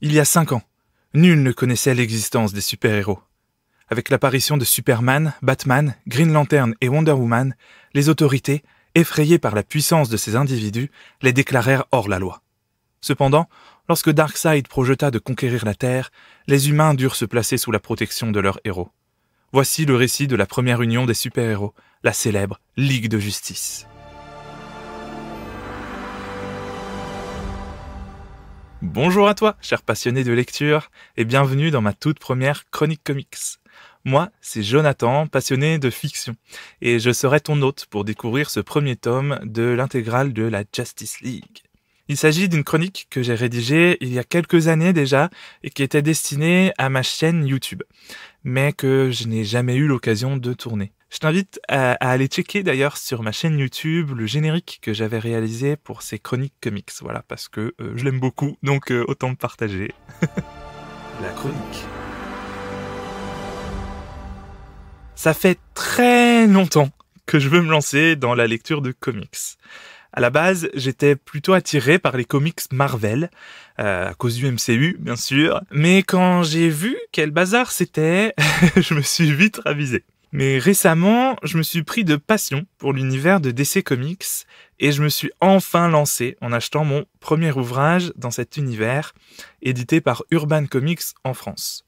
Il y a 5 ans, nul ne connaissait l'existence des super-héros. Avec l'apparition de Superman, Batman, Green Lantern et Wonder Woman, les autorités, effrayées par la puissance de ces individus, les déclarèrent hors la loi. Cependant, lorsque Darkseid projeta de conquérir la Terre, les humains durent se placer sous la protection de leurs héros. Voici le récit de la première union des super-héros, la célèbre Ligue de Justice. Bonjour à toi, cher passionné de lecture, et bienvenue dans ma toute première chronique comics. Moi, c'est Jonathan, passionné de fiction, et je serai ton hôte pour découvrir ce premier tome de l'intégrale de la Justice League. Il s'agit d'une chronique que j'ai rédigée il y a quelques années déjà, et qui était destinée à ma chaîne YouTube, mais que je n'ai jamais eu l'occasion de tourner. Je t'invite à aller checker d'ailleurs sur ma chaîne YouTube le générique que j'avais réalisé pour ces chroniques comics, voilà, parce que je l'aime beaucoup, donc autant me partager. La chronique. Ça fait très longtemps que je veux me lancer dans la lecture de comics. À la base, j'étais plutôt attiré par les comics Marvel, à cause du MCU, bien sûr, mais quand j'ai vu quel bazar c'était, je me suis vite ravisé. Mais récemment, je me suis pris de passion pour l'univers de DC Comics et je me suis enfin lancé en achetant mon premier ouvrage dans cet univers, édité par Urban Comics en France.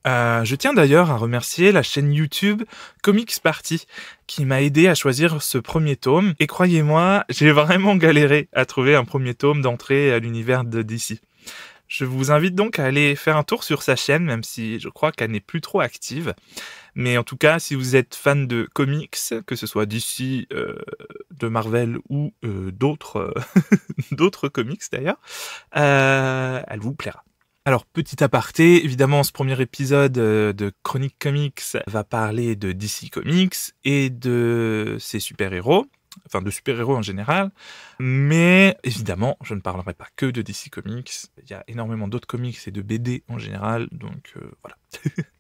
Je tiens d'ailleurs à remercier la chaîne YouTube Comics Party qui m'a aidé à choisir ce premier tome et croyez-moi, j'ai vraiment galéré à trouver un premier tome d'entrée à l'univers de DC. Je vous invite donc à aller faire un tour sur sa chaîne, même si je crois qu'elle n'est plus trop active. Mais en tout cas, si vous êtes fan de comics, que ce soit d'ici, de Marvel ou d'autres d'autres comics d'ailleurs, elle vous plaira. Alors, petit aparté, évidemment, ce premier épisode de Chronique Comics va parler de DC Comics et de ses super-héros, enfin de super-héros en général, mais évidemment, je ne parlerai pas que de DC Comics, il y a énormément d'autres comics et de BD en général, donc voilà.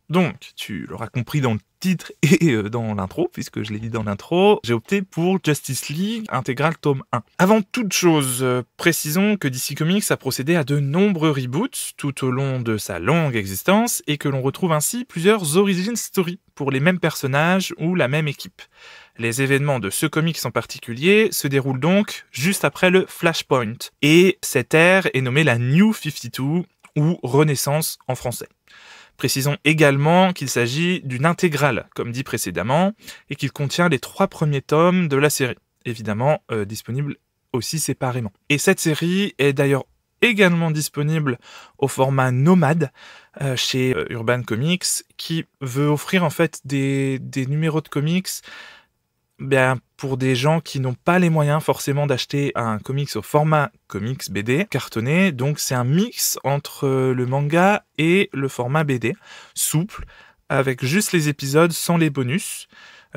Donc, tu l'auras compris dans le titre et dans l'intro, puisque je l'ai dit dans l'intro, j'ai opté pour Justice League Intégrale tome 1. Avant toute chose, précisons que DC Comics a procédé à de nombreux reboots tout au long de sa longue existence et que l'on retrouve ainsi plusieurs origin stories pour les mêmes personnages ou la même équipe. Les événements de ce comics en particulier se déroulent donc juste après le Flashpoint, et cette ère est nommée la New 52 ou Renaissance en français. Précisons également qu'il s'agit d'une intégrale, comme dit précédemment, et qu'il contient les 3 premiers tomes de la série, évidemment disponibles aussi séparément. Et cette série est d'ailleurs également disponible au format nomade chez Urban Comics, qui veut offrir en fait des numéros de comics pour des gens qui n'ont pas les moyens forcément d'acheter un comics au format comics BD cartonné, donc c'est un mix entre le manga et le format BD, souple, avec juste les épisodes sans les bonus.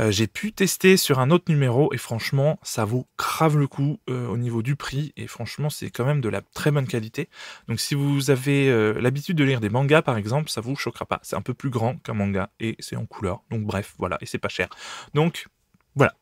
J'ai pu tester sur un autre numéro et franchement ça vaut grave le coup au niveau du prix et franchement c'est quand même de la très bonne qualité. Donc si vous avez l'habitude de lire des mangas par exemple, ça vous choquera pas, c'est un peu plus grand qu'un manga et c'est en couleur, donc bref voilà, et c'est pas cher. Donc voilà,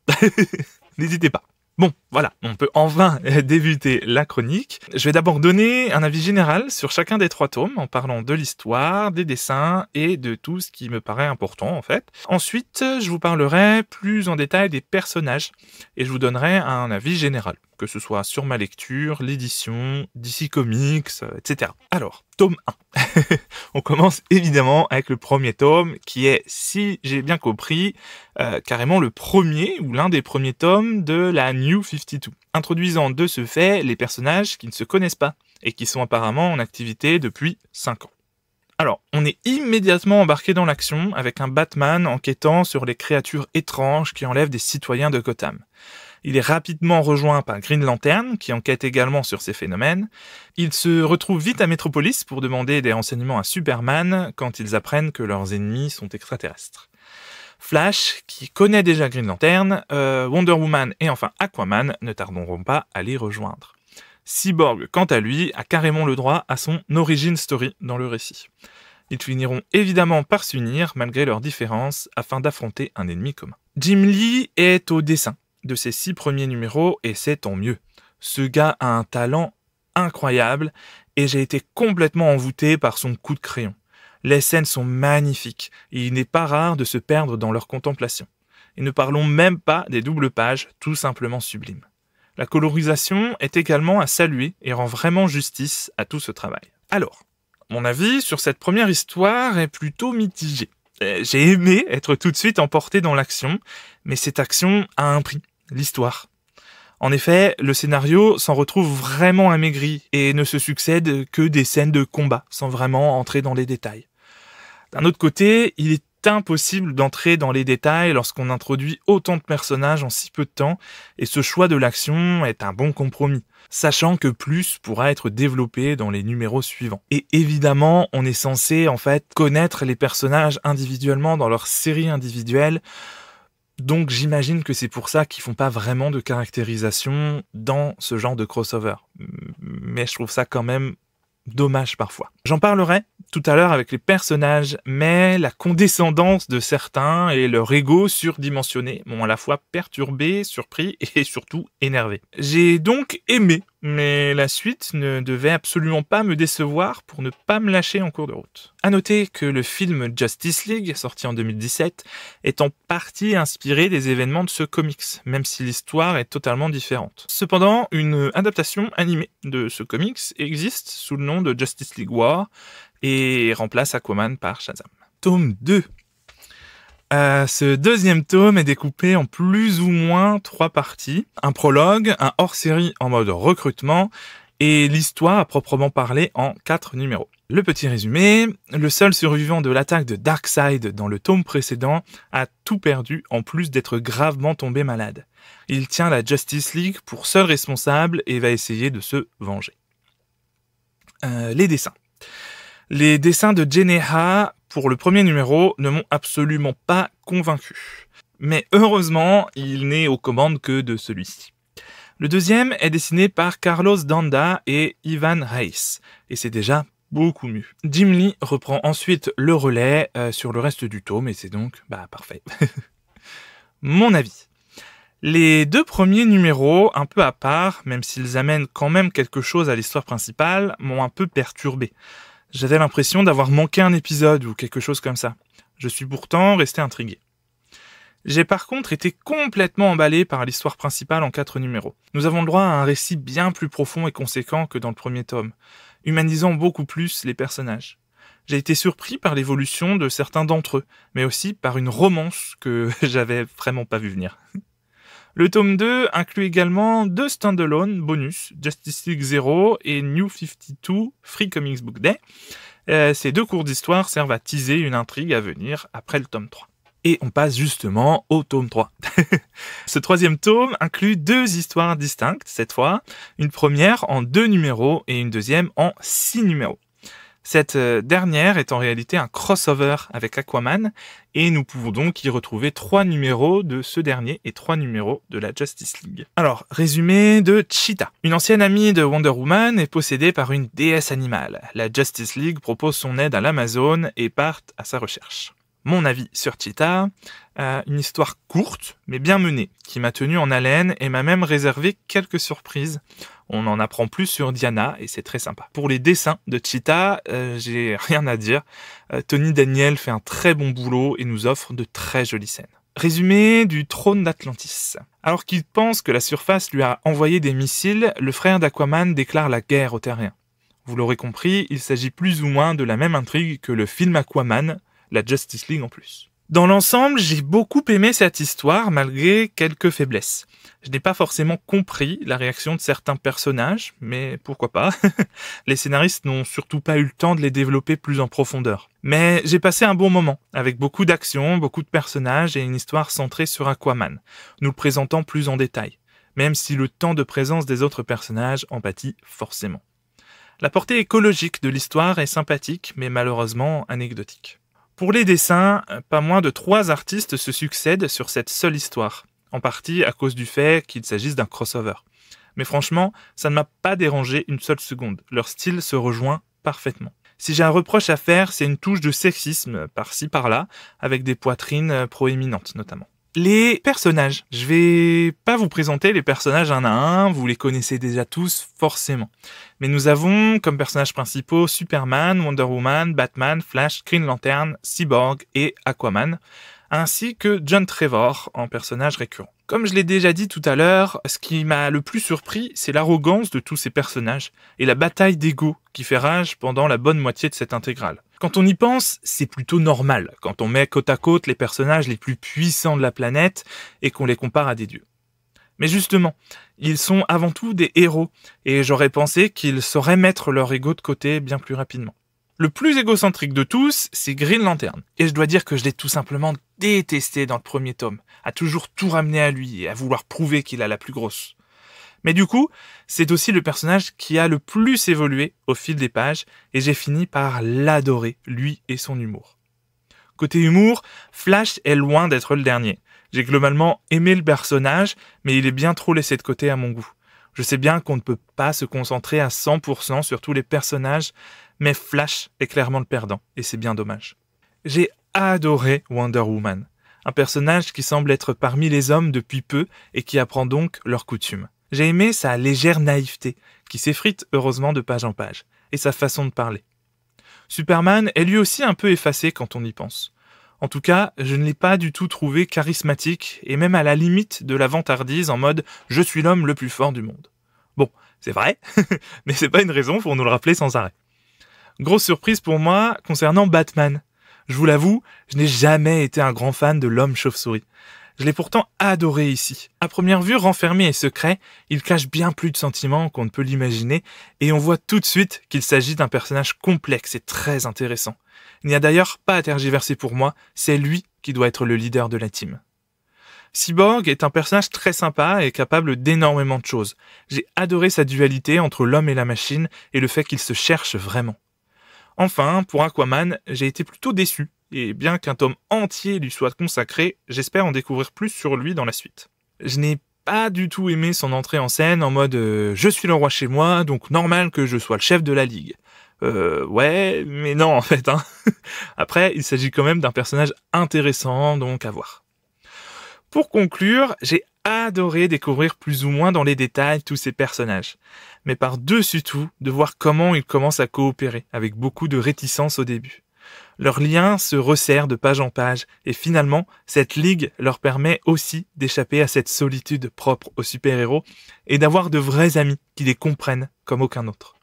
n'hésitez pas. Bon, voilà, on peut enfin débuter la chronique. Je vais d'abord donner un avis général sur chacun des 3 tomes, en parlant de l'histoire, des dessins et de tout ce qui me paraît important en fait. Ensuite, je vous parlerai plus en détail des personnages et je vous donnerai un avis général, que ce soit sur ma lecture, l'édition, DC Comics, etc. Alors, tome 1. On commence évidemment avec le premier tome qui est, si j'ai bien compris, carrément le premier ou l'un des premiers tomes de la New 52, introduisant de ce fait les personnages qui ne se connaissent pas et qui sont apparemment en activité depuis 5 ans. Alors, on est immédiatement embarqué dans l'action avec un Batman enquêtant sur les créatures étranges qui enlèvent des citoyens de Gotham. Il est rapidement rejoint par Green Lantern, qui enquête également sur ces phénomènes. Ils se retrouvent vite à Metropolis pour demander des renseignements à Superman quand ils apprennent que leurs ennemis sont extraterrestres. Flash, qui connaît déjà Green Lantern, Wonder Woman et enfin Aquaman ne tarderont pas à les rejoindre. Cyborg, quant à lui, a carrément le droit à son origin story dans le récit. Ils finiront évidemment par s'unir malgré leurs différences afin d'affronter un ennemi commun. Jim Lee est au dessin de ses 6 premiers numéros et c'est tant mieux. Ce gars a un talent incroyable et j'ai été complètement envoûté par son coup de crayon. Les scènes sont magnifiques, et il n'est pas rare de se perdre dans leur contemplation. Et ne parlons même pas des doubles pages, tout simplement sublimes. La colorisation est également à saluer et rend vraiment justice à tout ce travail. Alors, mon avis sur cette première histoire est plutôt mitigé. J'ai aimé être tout de suite emporté dans l'action, mais cette action a un prix, l'histoire. En effet, le scénario s'en retrouve vraiment amaigri et ne se succède que des scènes de combat, sans vraiment entrer dans les détails. D'un autre côté, il est impossible d'entrer dans les détails lorsqu'on introduit autant de personnages en si peu de temps, et ce choix de l'action est un bon compromis, sachant que plus pourra être développé dans les numéros suivants. Et évidemment, on est censé connaître les personnages individuellement dans leur série individuelle, donc j'imagine que c'est pour ça qu'ils font pas vraiment de caractérisation dans ce genre de crossover. Mais je trouve ça quand même dommage parfois. J'en parlerai tout à l'heure avec les personnages, mais la condescendance de certains et leur ego surdimensionné m'ont à la fois perturbé, surpris et surtout énervé. J'ai donc aimé, mais la suite ne devait absolument pas me décevoir pour ne pas me lâcher en cours de route. À noter que le film Justice League, sorti en 2017, est en partie inspiré des événements de ce comics, même si l'histoire est totalement différente. Cependant, une adaptation animée de ce comics existe sous le nom de Justice League War et remplace Aquaman par Shazam. Tome 2. Ce deuxième tome est découpé en plus ou moins 3 parties. Un prologue, un hors-série en mode recrutement et l'histoire à proprement parler en 4 numéros. Le petit résumé, le seul survivant de l'attaque de Darkseid dans le tome précédent a tout perdu en plus d'être gravement tombé malade. Il tient la Justice League pour seul responsable et va essayer de se venger. Les dessins. Les dessins de Geneha pour le premier numéro ne m'ont absolument pas convaincu. Mais heureusement, il n'est aux commandes que de celui-ci. Le deuxième est dessiné par Carlos D'Anda et Ivan Reis, et c'est déjà beaucoup mieux. Jim Lee reprend ensuite le relais sur le reste du tome, et c'est donc parfait. Mon avis. Les 2 premiers numéros, un peu à part, même s'ils amènent quand même quelque chose à l'histoire principale, m'ont un peu perturbé. J'avais l'impression d'avoir manqué un épisode ou quelque chose comme ça. Je suis pourtant resté intrigué. J'ai par contre été complètement emballé par l'histoire principale en 4 numéros. Nous avons le droit à un récit bien plus profond et conséquent que dans le premier tome, humanisant beaucoup plus les personnages. J'ai été surpris par l'évolution de certains d'entre eux, mais aussi par une romance que j'avais vraiment pas vu venir. Le tome 2 inclut également 2 stand-alone bonus, Justice League 0 et New 52 Free Comics Book Day. Ces 2 cours d'histoire servent à teaser une intrigue à venir après le tome 3. Et on passe justement au tome 3. Ce 3e tome inclut 2 histoires distinctes cette fois, une première en 2 numéros et une deuxième en 6 numéros. Cette dernière est en réalité un crossover avec Aquaman, et nous pouvons donc y retrouver 3 numéros de ce dernier et 3 numéros de la Justice League. Alors, résumé de Cheetah. Une ancienne amie de Wonder Woman est possédée par une déesse animale. La Justice League propose son aide à l'Amazone et part à sa recherche. Mon avis sur Cheetah, une histoire courte mais bien menée, qui m'a tenu en haleine et m'a même réservé quelques surprises. On en apprend plus sur Diana et c'est très sympa. Pour les dessins de Cheetah, j'ai rien à dire. Tony Daniel fait un très bon boulot et nous offre de très jolies scènes. Résumé du trône d'Atlantis. Alors qu'il pense que la surface lui a envoyé des missiles, le frère d'Aquaman déclare la guerre aux terriens. Vous l'aurez compris, il s'agit plus ou moins de la même intrigue que le film Aquaman, la Justice League en plus. Dans l'ensemble, j'ai beaucoup aimé cette histoire malgré quelques faiblesses. Je n'ai pas forcément compris la réaction de certains personnages, mais pourquoi pas. Les scénaristes n'ont surtout pas eu le temps de les développer plus en profondeur. Mais j'ai passé un bon moment, avec beaucoup d'action, beaucoup de personnages et une histoire centrée sur Aquaman, nous le présentant plus en détail, même si le temps de présence des autres personnages en pâtit forcément. La portée écologique de l'histoire est sympathique, mais malheureusement anecdotique. Pour les dessins, pas moins de 3 artistes se succèdent sur cette seule histoire, en partie à cause du fait qu'il s'agisse d'un crossover. Mais franchement, ça ne m'a pas dérangé une seule seconde, leur style se rejoint parfaitement. Si j'ai un reproche à faire, c'est une touche de sexisme par-ci par-là, avec des poitrines proéminentes notamment. Les personnages. Je vais pas vous présenter les personnages un à un, vous les connaissez déjà tous forcément. Mais nous avons comme personnages principaux Superman, Wonder Woman, Batman, Flash, Green Lantern, Cyborg et Aquaman, ainsi que John Trevor en personnage récurrent. Comme je l'ai déjà dit tout à l'heure, ce qui m'a le plus surpris, c'est l'arrogance de tous ces personnages et la bataille d'ego qui fait rage pendant la bonne moitié de cette intégrale. Quand on y pense, c'est plutôt normal quand on met côte à côte les personnages les plus puissants de la planète et qu'on les compare à des dieux. Mais justement, ils sont avant tout des héros et j'aurais pensé qu'ils sauraient mettre leur ego de côté bien plus rapidement. Le plus égocentrique de tous, c'est Green Lantern. Et je dois dire que je l'ai tout simplement détesté dans le premier tome, à toujours tout ramener à lui et à vouloir prouver qu'il a la plus grosse. Mais du coup, c'est aussi le personnage qui a le plus évolué au fil des pages, et j'ai fini par l'adorer, lui et son humour. Côté humour, Flash est loin d'être le dernier. J'ai globalement aimé le personnage, mais il est bien trop laissé de côté à mon goût. Je sais bien qu'on ne peut pas se concentrer à 100% sur tous les personnages, mais Flash est clairement le perdant, et c'est bien dommage. J'ai adoré Wonder Woman, un personnage qui semble être parmi les hommes depuis peu et qui apprend donc leurs coutumes. J'ai aimé sa légère naïveté, qui s'effrite heureusement de page en page, et sa façon de parler. Superman est lui aussi un peu effacé quand on y pense. En tout cas, je ne l'ai pas du tout trouvé charismatique, et même à la limite de la vantardise en mode « je suis l'homme le plus fort du monde ». Bon, c'est vrai, mais c'est pas une raison pour nous le rappeler sans arrêt. Grosse surprise pour moi concernant Batman. Je vous l'avoue, je n'ai jamais été un grand fan de l'homme chauve-souris. Je l'ai pourtant adoré ici. À première vue, renfermé et secret, il cache bien plus de sentiments qu'on ne peut l'imaginer, et on voit tout de suite qu'il s'agit d'un personnage complexe et très intéressant. Il n'y a d'ailleurs pas à tergiverser pour moi, c'est lui qui doit être le leader de la team. Cyborg est un personnage très sympa et capable d'énormément de choses. J'ai adoré sa dualité entre l'homme et la machine et le fait qu'il se cherche vraiment. Enfin, pour Aquaman, j'ai été plutôt déçu, et bien qu'un tome entier lui soit consacré, j'espère en découvrir plus sur lui dans la suite. Je n'ai pas du tout aimé son entrée en scène en mode je suis le roi chez moi, donc normal que je sois le chef de la ligue. Ouais, mais non en fait, hein. Après, il s'agit quand même d'un personnage intéressant, donc à voir. Pour conclure, j'ai adoré découvrir plus ou moins dans les détails tous ces personnages. Mais par-dessus tout, de voir comment ils commencent à coopérer, avec beaucoup de réticence au début. Leur lien se resserre de page en page, et finalement, cette ligue leur permet aussi d'échapper à cette solitude propre aux super-héros, et d'avoir de vrais amis qui les comprennent comme aucun autre.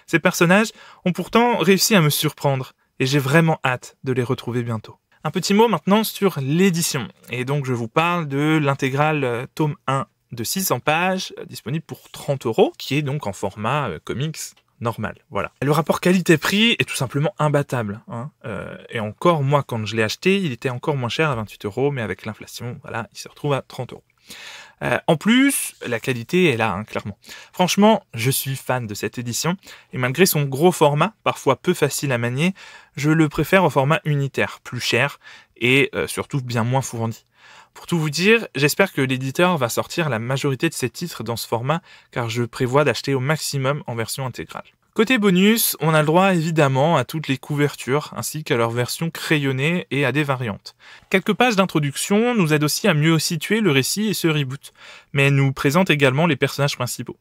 Ces personnages ont pourtant réussi à me surprendre, et j'ai vraiment hâte de les retrouver bientôt. Un petit mot maintenant sur l'édition, et donc je vous parle de l'intégrale tome 1 de 600 pages, disponible pour 30 €, qui est donc en format comics normal, voilà. Le rapport qualité-prix est tout simplement imbattable, hein. Et encore, moi, quand je l'ai acheté, il était encore moins cher à 28 €, mais avec l'inflation, voilà, il se retrouve à 30 €. En plus, la qualité est là, hein, clairement. Franchement, je suis fan de cette édition, et malgré son gros format, parfois peu facile à manier, je le préfère au format unitaire, plus cher, et surtout bien moins fourni. Pour tout vous dire, j'espère que l'éditeur va sortir la majorité de ses titres dans ce format, car je prévois d'acheter au maximum en version intégrale. Côté bonus, on a le droit évidemment à toutes les couvertures, ainsi qu'à leur version crayonnée et à des variantes. Quelques pages d'introduction nous aident aussi à mieux situer le récit et ce reboot, mais nous présentent également les personnages principaux.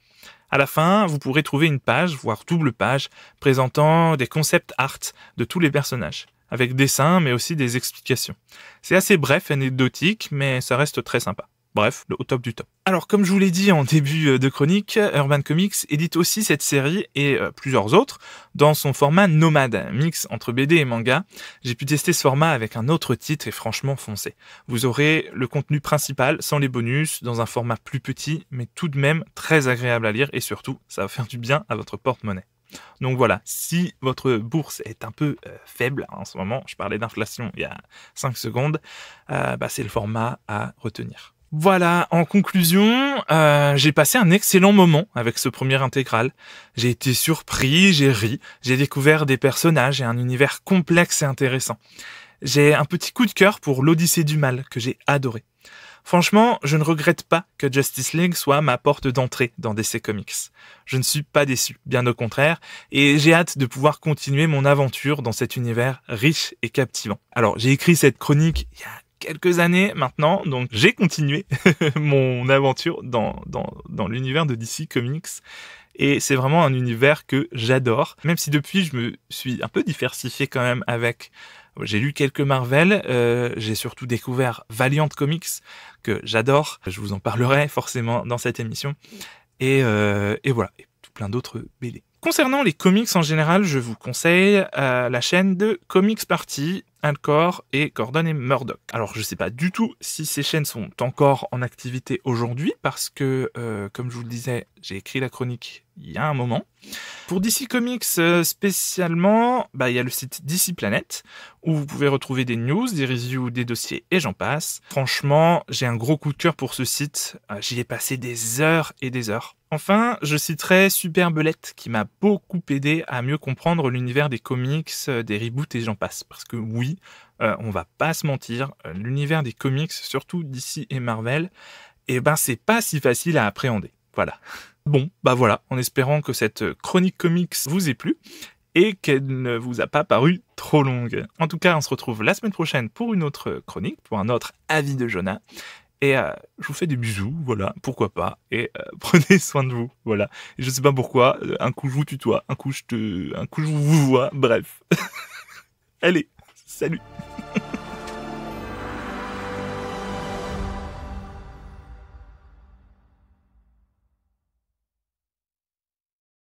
À la fin, vous pourrez trouver une page, voire double page, présentant des concept art de tous les personnages, avec dessins mais aussi des explications. C'est assez bref et anecdotique, mais ça reste très sympa. Bref, au top du top. Alors, comme je vous l'ai dit en début de chronique, Urban Comics édite aussi cette série et plusieurs autres dans son format nomade, mix entre BD et manga. J'ai pu tester ce format avec un autre titre et franchement foncez. Vous aurez le contenu principal sans les bonus dans un format plus petit, mais tout de même très agréable à lire et surtout, ça va faire du bien à votre porte-monnaie. Donc voilà, si votre bourse est un peu faible en ce moment, je parlais d'inflation il y a 5 secondes, c'est le format à retenir. Voilà, en conclusion, j'ai passé un excellent moment avec ce premier intégral. J'ai été surpris, j'ai ri, j'ai découvert des personnages et un univers complexe et intéressant. J'ai un petit coup de cœur pour l'Odyssée du Mal, que j'ai adoré. Franchement, je ne regrette pas que Justice League soit ma porte d'entrée dans DC Comics. Je ne suis pas déçu, bien au contraire, et j'ai hâte de pouvoir continuer mon aventure dans cet univers riche et captivant. Alors, j'ai écrit cette chronique il y a quelques années maintenant, donc j'ai continué mon aventure dans l'univers de DC Comics. Et c'est vraiment un univers que j'adore, même si depuis je me suis un peu diversifié quand même avec... J'ai lu quelques Marvel, j'ai surtout découvert Valiant Comics, que j'adore, je vous en parlerai forcément dans cette émission, et voilà, et tout plein d'autres BD. Concernant les comics en général, je vous conseille la chaîne de Comics Party, Alcor et Gordon et Murdoch. Alors je sais pas du tout si ces chaînes sont encore en activité aujourd'hui parce que, comme je vous le disais, j'ai écrit la chronique il y a un moment. Pour DC Comics spécialement, il y a le site DC Planet où vous pouvez retrouver des news, des reviews, des dossiers et j'en passe. Franchement, j'ai un gros coup de cœur pour ce site. J'y ai passé des heures et des heures. Enfin, je citerai Super Belette qui m'a beaucoup aidé à mieux comprendre l'univers des comics, des reboots et j'en passe. Parce que oui, on va pas se mentir, l'univers des comics, surtout DC et Marvel, c'est pas si facile à appréhender. Voilà. Bon, voilà, en espérant que cette chronique comics vous ait plu et qu'elle ne vous a pas paru trop longue. En tout cas, on se retrouve la semaine prochaine pour une autre chronique, pour un autre avis de Jonah. Et je vous fais des bisous, voilà, pourquoi pas. Et prenez soin de vous, voilà. Et je sais pas pourquoi, un coup je vous tutoie, un coup je vous vois, bref. Allez, salut.